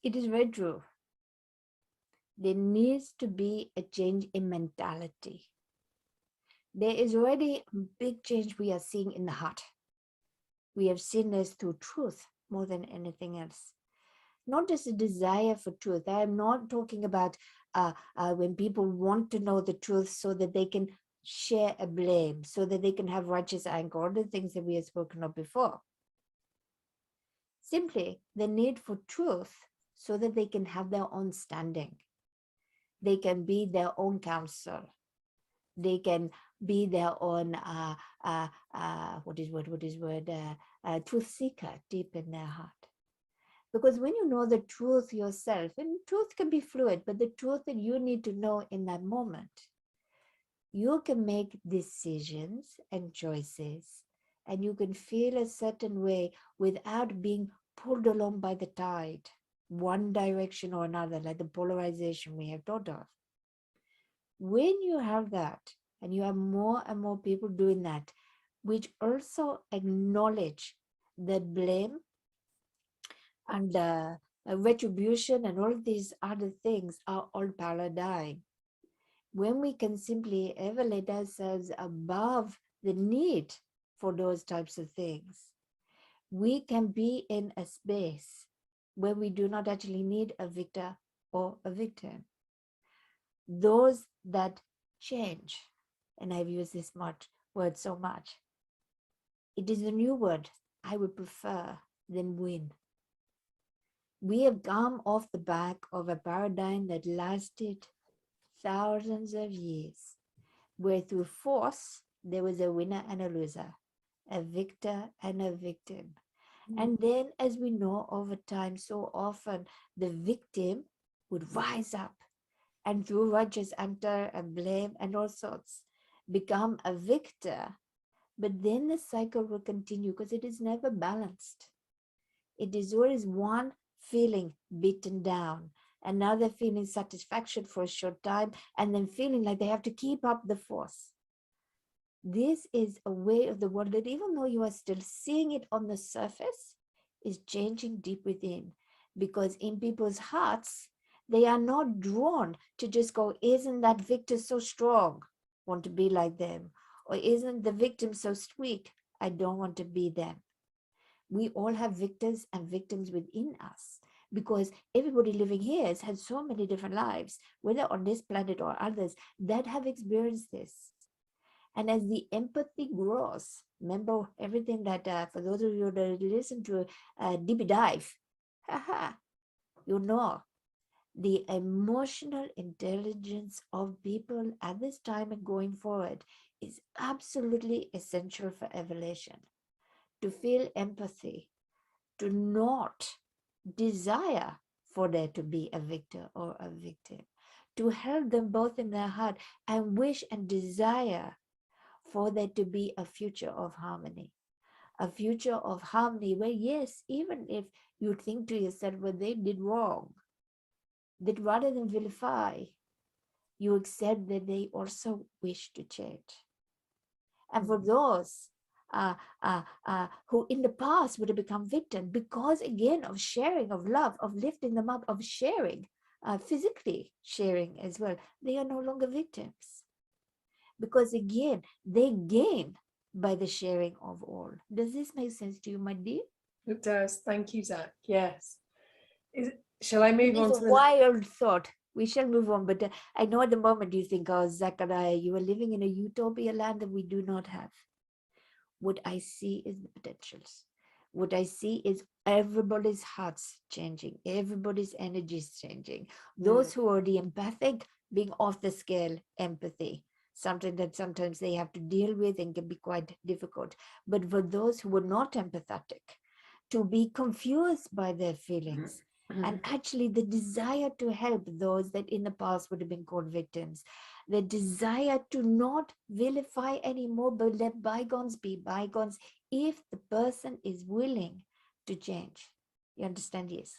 It is very true. There needs to be a change in mentality. There is already a big change we are seeing in the heart. We have seen this through truth more than anything else. Not just a desire for truth. I am not talking about when people want to know the truth so that they can share a blame, so that they can have righteous anger, all the things that we have spoken of before. Simply the need for truth so that they can have their own standing. They can be their own counsel. They can be their own truth seeker deep in their heart. Because when you know the truth yourself, and truth can be fluid, but the truth that you need to know in that moment, you can make decisions and choices, and you can feel a certain way without being pulled along by the tide, one direction or another, like the polarization we have thought of. When you have that, and you have more and more people doing that, which also acknowledge that blame and retribution and all these other things are all paradigm. When we can simply elevate ourselves above the need for those types of things, we can be in a space where we do not actually need a victor or a victim. Those that change, and I've used this word so much, it is a new word I would prefer than win. We have come off the back of a paradigm that lasted thousands of years, where through force, there was a winner and a loser, a victor and a victim. And then, as we know over time, so often the victim would rise up and through righteous anger and blame and all sorts, become a victor. But then the cycle will continue because it is never balanced. It is always one feeling beaten down, another feeling satisfaction for a short time, and then feeling like they have to keep up the force. This is a way of the world that, even though you are still seeing it on the surface, is changing deep within. Because in people's hearts, they are not drawn to just go, isn't that victor so strong? Want to be like them. Or isn't the victim so sweet? I don't want to be them. We all have victors and victims within us, because everybody living here has had so many different lives, whether on this planet or others, that have experienced this. And as the empathy grows, remember everything that, for those of you that listen to Deep Dive, you know, the emotional intelligence of people at this time and going forward is absolutely essential for evolution. To feel empathy, to not desire for there to be a victor or a victim, to help them both in their heart and wish and desire for there to be a future of harmony. A future of harmony where, yes, even if you think to yourself, well, they did wrong, that rather than vilify, you accept that they also wish to change. And for those who in the past would have become victims because, again, of sharing, of love, of lifting them up, of sharing, physically sharing as well, they are no longer victims. Because, again, they gain by the sharing of all. Does this make sense to you, my dear? It does. Thank you, Zach. Yes. Shall I move It is on a to the wild thought. We shall move on, but I know at the moment you think, oh, Zachariah, you are living in a utopia land that we do not have. What I see is the potentials. What I see is everybody's hearts changing, everybody's energy is changing. Those who are the empathic being off the scale empathy, something that sometimes they have to deal with and can be quite difficult. But for those who are not empathetic, to be confused by their feelings, and actually the desire to help those that in the past would have been called victims, the desire to not vilify anymore, but let bygones be bygones if the person is willing to change. You understand? Yes.